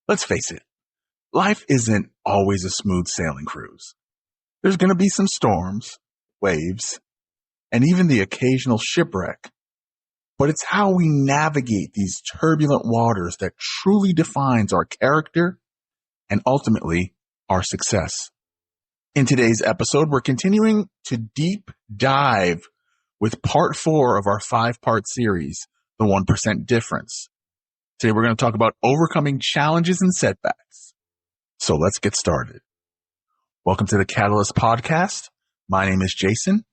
Let's face it, life isn't always a smooth sailing cruise. There's going to be some storms, waves, and even the occasional shipwreck. But it's how we navigate these turbulent waters that truly defines our character and ultimately our success. In today's episode, we're continuing to deep dive with part 4 of our 5-part series, The 1% Difference. Today, we're going to talk about overcoming challenges and setbacks. So let's get started. Welcome to the Catalyst Podcast. My name is Jason,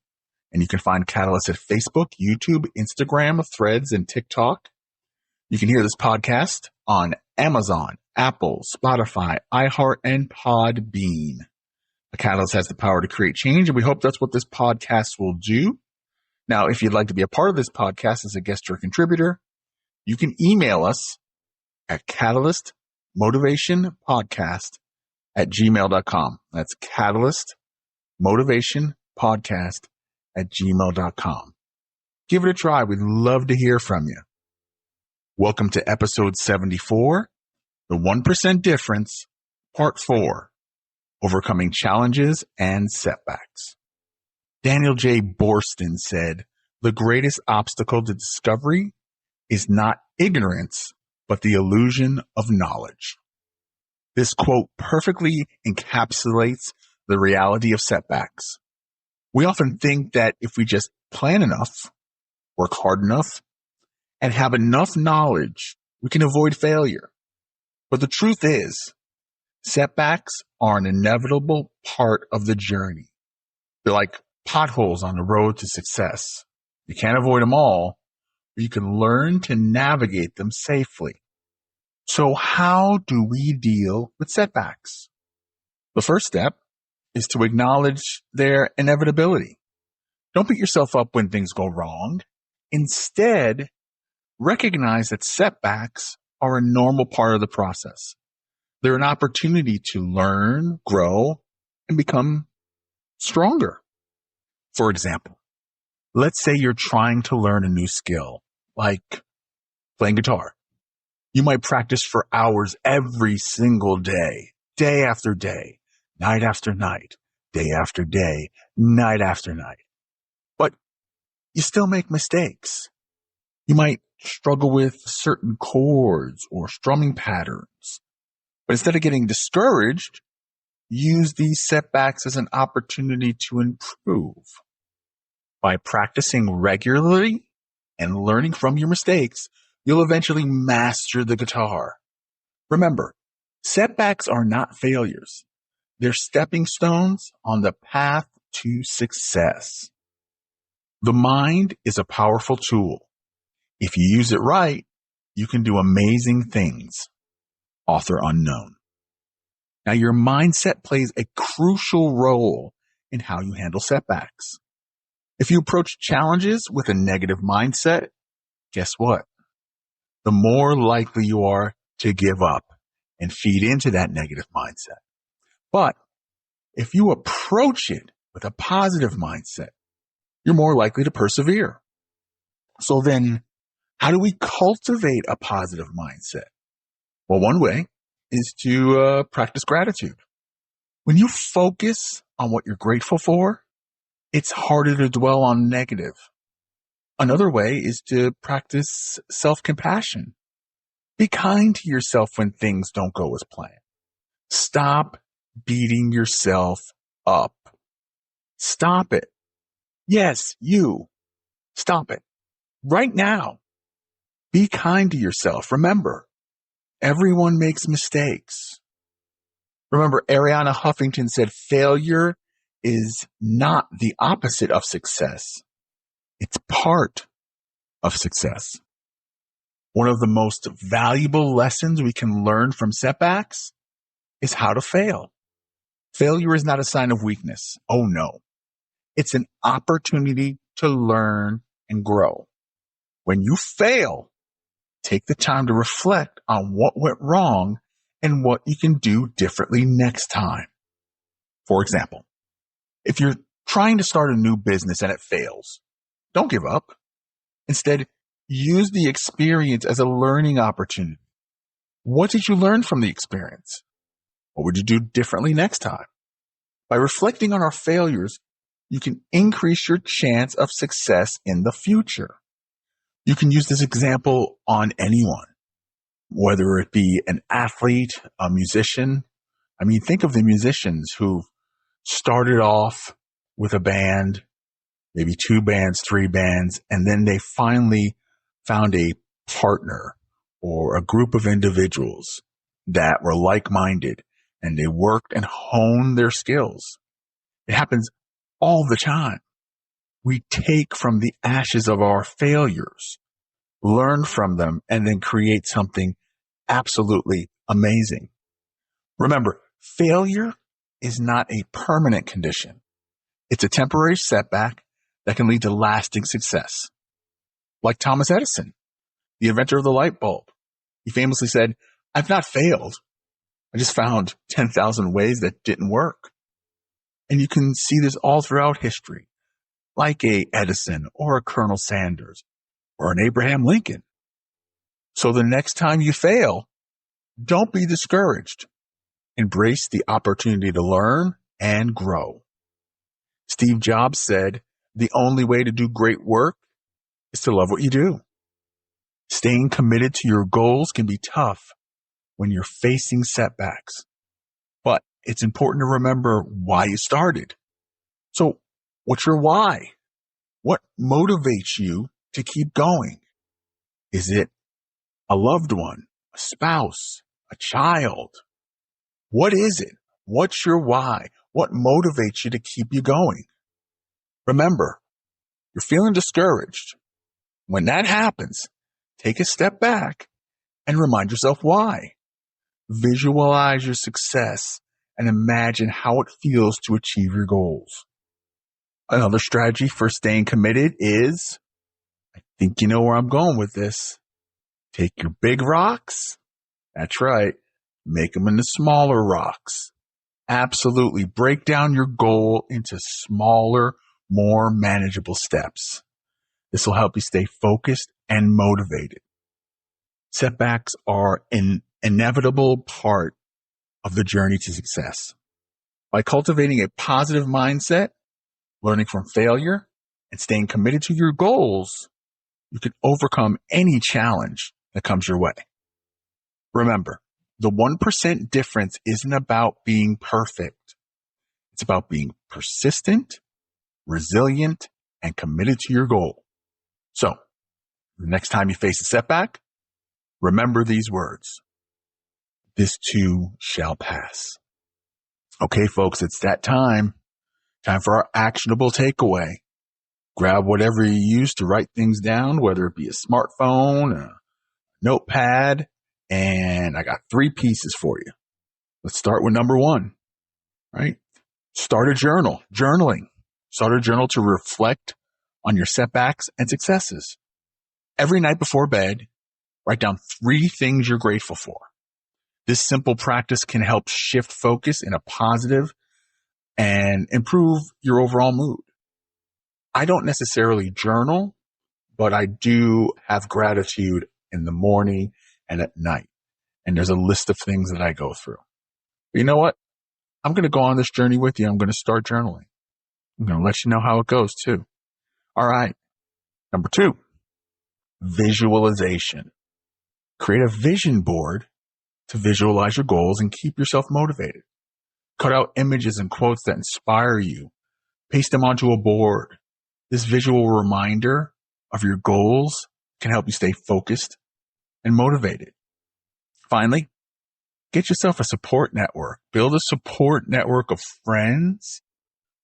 and you can find Catalyst at Facebook, YouTube, Instagram, Threads, and TikTok. You can hear this podcast on Amazon, Apple, Spotify, iHeart, and Podbean. The Catalyst has the power to create change, and we hope that's what this podcast will do. Now, if you'd like to be a part of this podcast as a guest or contributor, you can email us at catalystmotivationpodcast@gmail.com. That's catalystmotivationpodcast@gmail.com. Give it a try. We'd love to hear from you. Welcome to episode 74, The 1% Difference, part 4, Overcoming Challenges and Setbacks. Daniel J. Boorstin said, "The greatest obstacle to discovery is not ignorance, but the illusion of knowledge." This quote perfectly encapsulates the reality of setbacks. We often think that if we just plan enough, work hard enough, and have enough knowledge, we can avoid failure. But the truth is, setbacks are an inevitable part of the journey. They're like potholes on the road to success. You can't avoid them all, but you can learn to navigate them safely. So how do we deal with setbacks? The first step is to acknowledge their inevitability. Don't beat yourself up when things go wrong. Instead, recognize that setbacks are a normal part of the process. They're an opportunity to learn, grow, and become stronger. For example, let's say you're trying to learn a new skill, like playing guitar. You might practice for hours every single day, day after day, night after night, day after day, night after night. But you still make mistakes. You might struggle with certain chords or strumming patterns. But instead of getting discouraged, use these setbacks as an opportunity to improve. By practicing regularly and learning from your mistakes, you'll eventually master the guitar. Remember, setbacks are not failures. They're stepping stones on the path to success. The mind is a powerful tool. If you use it right, you can do amazing things. Author unknown. Now, your mindset plays a crucial role in how you handle setbacks. If you approach challenges with a negative mindset, guess what? The more likely you are to give up and feed into that negative mindset. But if you approach it with a positive mindset, you're more likely to persevere. So then, how do we cultivate a positive mindset? Well, one way is to practice gratitude. When you focus on what you're grateful for, it's harder to dwell on negative. Another way is to practice self-compassion. Be kind to yourself when things don't go as planned. Stop beating yourself up. Stop it. Yes, you. Stop it. Right now. Be kind to yourself. Remember, everyone makes mistakes. Remember, Arianna Huffington said, "Failure is not the opposite of success. It's part of success." One of the most valuable lessons we can learn from setbacks is how to fail. Failure is not a sign of weakness. Oh no. It's an opportunity to learn and grow. When you fail, take the time to reflect on what went wrong and what you can do differently next time. For example, if you're trying to start a new business and it fails, don't give up. Instead, use the experience as a learning opportunity. What did you learn from the experience? What would you do differently next time? By reflecting on our failures, you can increase your chance of success in the future. You can use this example on anyone, whether it be an athlete, a musician. I mean, think of the musicians who started off with a band, maybe 2 bands, 3 bands, and then they finally found a partner or a group of individuals that were like-minded, and they worked and honed their skills. It happens all the time. We take from the ashes of our failures, learn from them, and then create something absolutely amazing. Remember, failure is not a permanent condition. It's a temporary setback that can lead to lasting success. Like Thomas Edison, the inventor of the light bulb. He famously said, "I've not failed. I just found 10,000 ways that didn't work." And you can see this all throughout history, like a Edison or a Colonel Sanders or an Abraham Lincoln. So the next time you fail, don't be discouraged. Embrace the opportunity to learn and grow. Steve Jobs said, "The only way to do great work is to love what you do." Staying committed to your goals can be tough when you're facing setbacks, but it's important to remember why you started. So, what's your why? What motivates you to keep going? Is it a loved one, a spouse, a child? What is it? What's your why? What motivates you to keep you going? Remember, you're feeling discouraged. When that happens, take a step back and remind yourself why. Visualize your success and imagine how it feels to achieve your goals. Another strategy for staying committed is, I think you know where I'm going with this. Take your big rocks. That's right. Make them into smaller rocks. Absolutely. Break down your goal into smaller, more manageable steps. This will help you stay focused and motivated. Setbacks are an inevitable part of the journey to success. By cultivating a positive mindset, learning from failure, and staying committed to your goals, you can overcome any challenge that comes your way. Remember, the 1% difference isn't about being perfect. It's about being persistent, resilient, and committed to your goal. So, the next time you face a setback, remember these words. This too shall pass. Okay, folks, it's that time. Time for our actionable takeaway. Grab whatever you use to write things down, whether it be a smartphone, a notepad, and I got 3 pieces for you. Let's start with number 1, right? Start a journal, journaling. Start a journal to reflect on your setbacks and successes. Every night before bed, write down 3 things you're grateful for. This simple practice can help shift focus in a positive and improve your overall mood. I don't necessarily journal, but I do have gratitude in the morning and at night. And there's a list of things that I go through. But you know what? I'm going to go on this journey with you. I'm going to start journaling. I'm going to let you know how it goes too. All right. Number 2, visualization. Create a vision board to visualize your goals and keep yourself motivated. Cut out images and quotes that inspire you. Paste them onto a board. This visual reminder of your goals can help you stay focused and motivated. Finally, get yourself a support network. Build a support network of friends,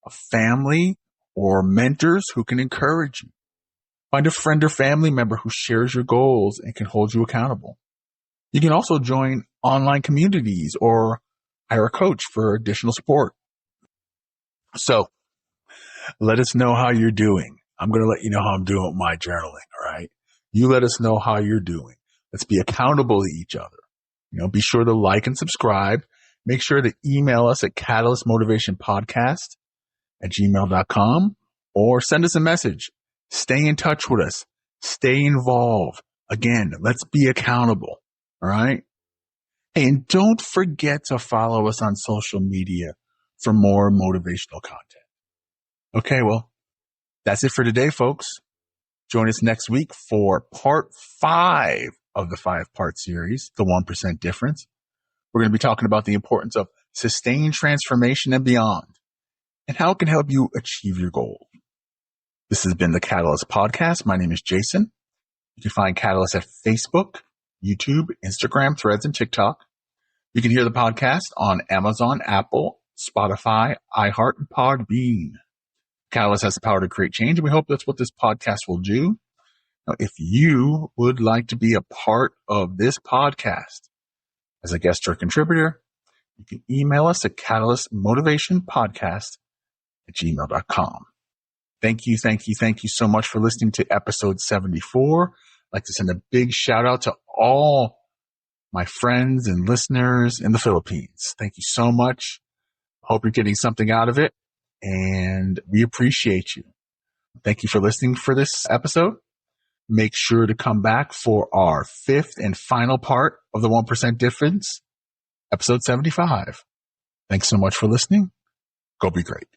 of family, or mentors who can encourage you. Find a friend or family member who shares your goals and can hold you accountable. You can also join online communities or hire a coach for additional support. So, let us know how you're doing. I'm going to let you know how I'm doing with my journaling, all right? You let us know how you're doing. Let's be accountable to each other. Be sure to like and subscribe. Make sure to email us at catalystmotivationpodcast@gmail.com or send us a message. Stay in touch with us. Stay involved. Again, let's be accountable, all right? Hey, and don't forget to follow us on social media for more motivational content. Okay, well, that's it for today, folks. Join us next week for part 5 of the 5-part series, The 1% Difference. We're going to be talking about the importance of sustained transformation and beyond, and how it can help you achieve your goal. This has been the Catalyst Podcast. My name is Jason. You can find Catalyst at Facebook, YouTube, Instagram, Threads, and TikTok. You can hear the podcast on Amazon, Apple, Spotify, iHeart, and Podbean. Catalyst has the power to create change, and we hope that's what this podcast will do. Now, if you would like to be a part of this podcast as a guest or contributor, you can email us at catalystmotivationpodcast@gmail.com. Thank you so much for listening to episode 74. I'd like to send a big shout out to all my friends and listeners in the Philippines. Thank you so much. Hope you're getting something out of it, and we appreciate you. Thank you for listening for this episode. Make sure to come back for our 5th and final part of the 1% Difference, episode 75. Thanks so much for listening. Go be great.